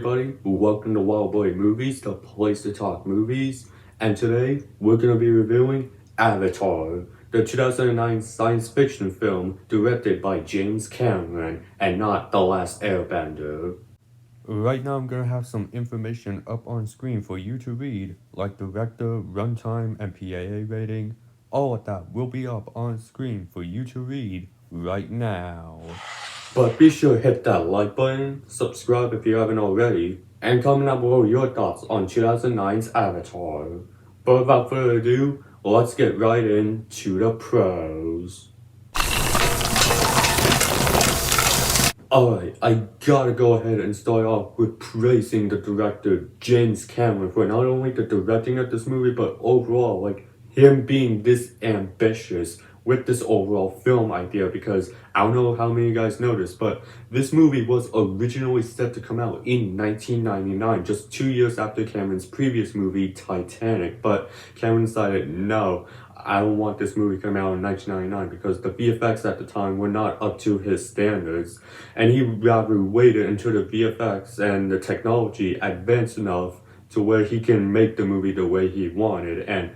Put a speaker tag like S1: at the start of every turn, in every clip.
S1: everybody, welcome to Wild Boy Movies, the place to talk movies. And today, we're going to be reviewing Avatar, the 2009 science fiction film directed by James Cameron and not The Last Airbender. Right now, I'm going to have some information up on screen for you to read, like director, runtime, and PAA rating. All of that will be up on screen for you to read right now. But be sure to hit that like button, subscribe if you haven't already, and comment down below your thoughts on 2009's Avatar. But without further ado, let's get right into the pros. Alright, I gotta go ahead and start off with praising the director James Cameron for not only the directing of this movie, but overall, him being this ambitious with this overall film idea, because I don't know how many of you guys noticed, but this movie was originally set to come out in 1999, just 2 years after Cameron's previous movie, Titanic, but Cameron decided, no, I don't want this movie coming out in 1999 because the VFX at the time were not up to his standards, and he rather waited until the VFX and the technology advanced enough to where he can make the movie the way he wanted, and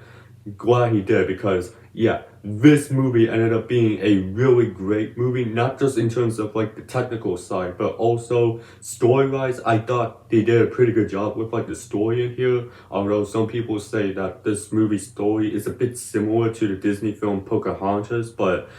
S1: glad he did, because yeah, this movie ended up being a really great movie, not just in terms of the technical side, but also story-wise. I thought they did a pretty good job with the story in here, although some people say that this movie's story is a bit similar to the Disney film Pocahontas, but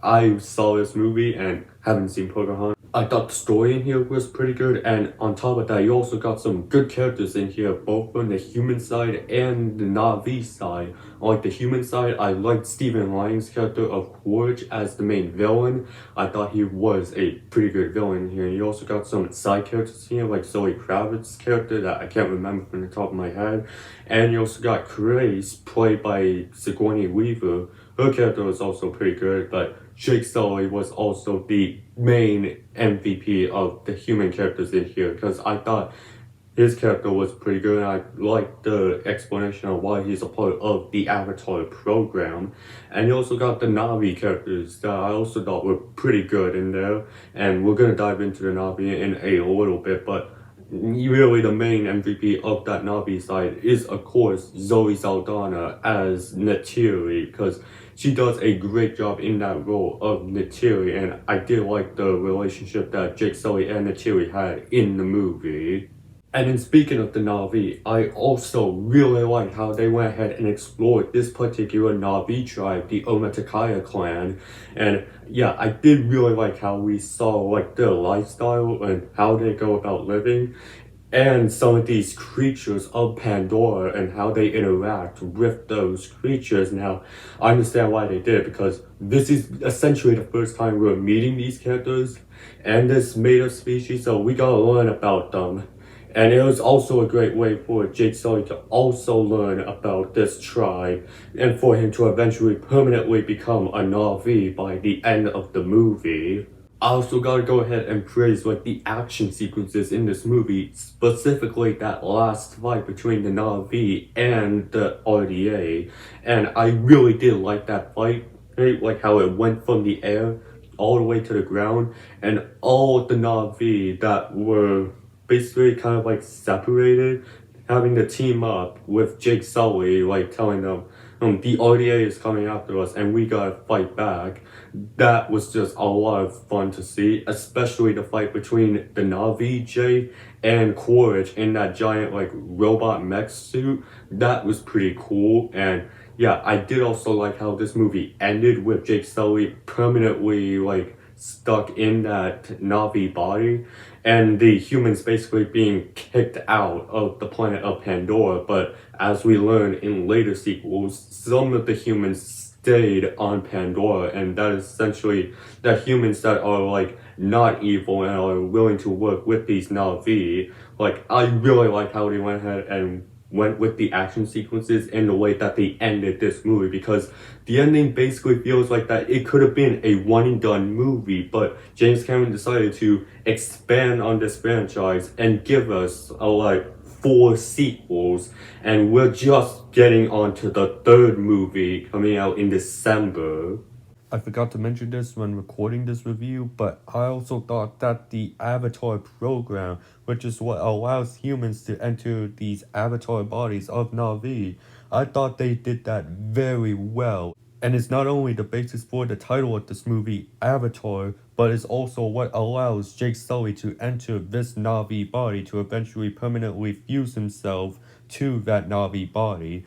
S1: I saw this movie and haven't seen Pocahontas. I thought the story in here was pretty good, and on top of that, you also got some good characters in here, both on the human side and the Na'vi side. On the human side, I liked Stephen Lang's character of Quaritch as the main villain. I thought he was a pretty good villain here. You also got some side characters here, like Zoe Kravitz's character that I can't remember from the top of my head. And you also got Grace, played by Sigourney Weaver. Her character was also pretty good, but Jake Sully was also the main MVP of the human characters in here, because I thought his character was pretty good, and I liked the explanation of why he's a part of the Avatar program. And you also got the Na'vi characters that I also thought were pretty good in there, and we're going to dive into the Na'vi in a little bit, but really the main MVP of that Na'vi side is, of course, Zoe Saldana as Neytiri, because she does a great job in that role of Neytiri, and I did like the relationship that Jake Sully and Neytiri had in the movie. And then speaking of the Na'vi, I also really like how they went ahead and explored this particular Na'vi tribe, the Omaticaya clan. And yeah, I did really like how we saw their lifestyle and how they go about living, and some of these creatures of Pandora and how they interact with those creatures. Now, I understand why they did it, because this is essentially the first time we're meeting these characters and this made-up species, so we gotta learn about them. And it was also a great way for Jake Sully to also learn about this tribe, and for him to eventually permanently become a Na'vi by the end of the movie. I also gotta go ahead and praise the action sequences in this movie, specifically that last fight between the Na'vi and the RDA. And I really did like that fight, like how it went from the air all the way to the ground, and all of the Na'vi that were basically kind of separated, having to team up with Jake Sully, telling them, the RDA is coming after us and we gotta fight back. That was just a lot of fun to see, especially the fight between the Na'vi Jay and Quaritch in that giant robot mech suit. That was pretty cool. And yeah, I did also like how this movie ended with Jake Sully permanently stuck in that Na'vi body, and the humans basically being kicked out of the planet of Pandora. But as we learn in later sequels, some of the humans stayed on Pandora, and that is essentially the humans that are not evil and are willing to work with these Na'vi. I really like how they went ahead and went with the action sequences in the way that they ended this movie, because the ending basically feels like that it could have been a one and done movie, but James Cameron decided to expand on this franchise and give us 4 sequels, and we're just getting onto the 3rd movie coming out in December. I forgot to mention this when recording this review, but I also thought that the Avatar program, which is what allows humans to enter these avatar bodies of Na'vi, I thought they did that very well. And it's not only the basis for the title of this movie, Avatar, but it's also what allows Jake Sully to enter this Na'vi body to eventually permanently fuse himself to that Na'vi body.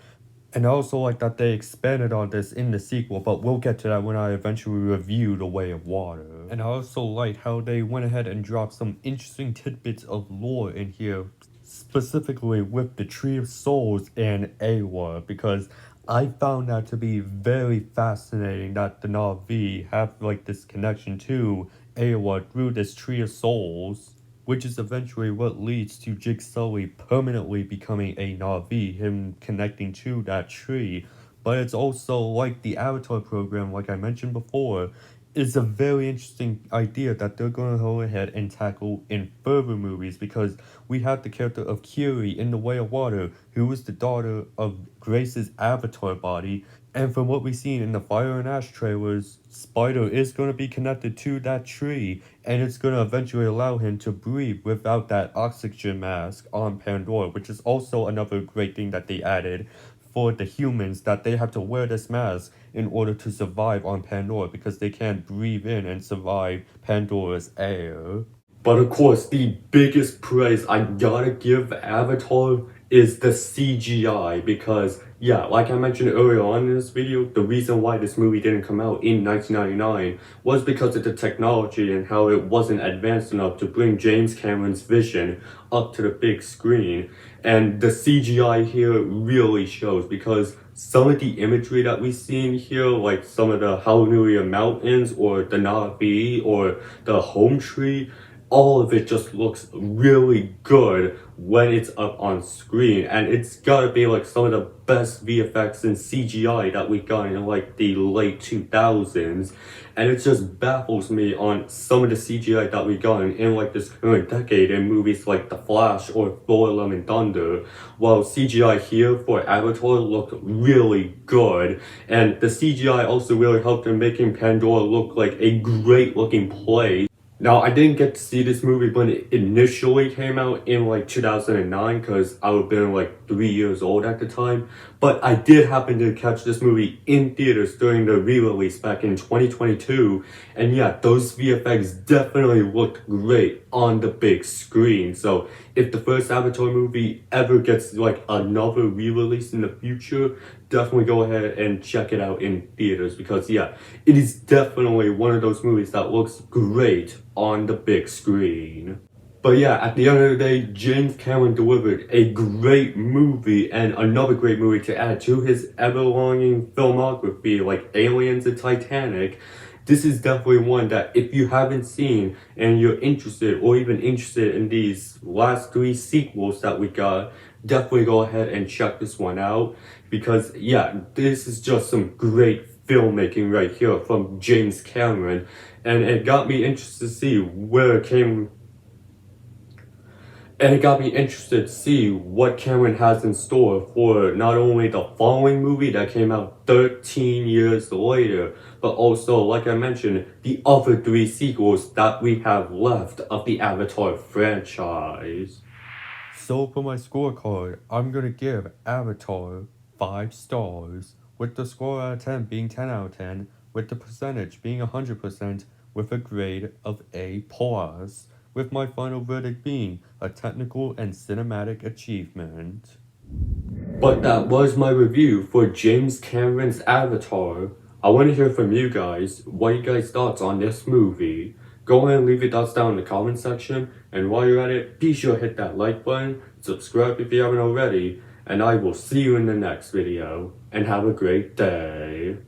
S1: And I also like that they expanded on this in the sequel, but we'll get to that when I eventually review The Way of Water. And I also like how they went ahead and dropped some interesting tidbits of lore in here, specifically with the Tree of Souls and Eywa, because I found that to be very fascinating that the Na'vi have like this connection to Eywa through this Tree of Souls, which is eventually what leads to Jake Sully permanently becoming a Na'vi, him connecting to that tree. But it's also like the Avatar program, like I mentioned before, is a very interesting idea that they're going to go ahead and tackle in further movies, because we have the character of Kiri in The Way of Water, who is the daughter of Grace's avatar body, and from what we've seen in the Fire and Ash trailers, Spider is going to be connected to that tree, and it's going to eventually allow him to breathe without that oxygen mask on Pandora, which is also another great thing that they added for the humans, that they have to wear this mask in order to survive on Pandora because they can't breathe in and survive Pandora's air. But of course, the biggest praise I gotta give Avatar is the CGI, because, yeah, like I mentioned earlier on in this video, the reason why this movie didn't come out in 1999 was because of the technology and how it wasn't advanced enough to bring James Cameron's vision up to the big screen. And the CGI here really shows, because some of the imagery that we see in here, like some of the Hallelujah Mountains or the Na'vi or the home tree, all of it just looks really good when it's up on screen, and it's gotta be like some of the best VFX and CGI that we got in like the late 2000s, and it just baffles me on some of the CGI that we got in like this current decade in movies like The Flash or Thor: Love and Thunder, while CGI here for Avatar looked really good, and the CGI also really helped in making Pandora look like a great looking place. Now, I didn't get to see this movie when it initially came out in like 2009, because I would have been like 3 years old at the time, but I did happen to catch this movie in theaters during the re-release back in 2022, and yeah, those VFX definitely looked great on the big screen. So if the first Avatar movie ever gets like another re-release in the future, definitely go ahead and check it out in theaters, because yeah, it is definitely one of those movies that looks great on the big screen. But yeah, at the end of the day, James Cameron delivered a great movie, and another great movie to add to his ever-longing filmography like Aliens and Titanic. This is definitely one that if you haven't seen and you're interested, or even interested in these last 3 sequels that we got, definitely go ahead and check this one out, because yeah, this is just some great filmmaking right here from James Cameron, and it got me interested to see where it came. And it got me interested to see what Cameron has in store for not only the following movie that came out 13 years later, but also, like I mentioned, the other 3 sequels that we have left of the Avatar franchise. So for my scorecard, I'm gonna give Avatar 5 stars, with the score out of 10 being 10 out of 10, with the percentage being 100%, with a grade of A+, with my final verdict being a technical and cinematic achievement. But that was my review for James Cameron's Avatar. I want to hear from you guys. What are you guys' thoughts on this movie? Go ahead and leave your thoughts down in the comment section. And while you're at it, be sure to hit that like button, subscribe if you haven't already, and I will see you in the next video. And have a great day.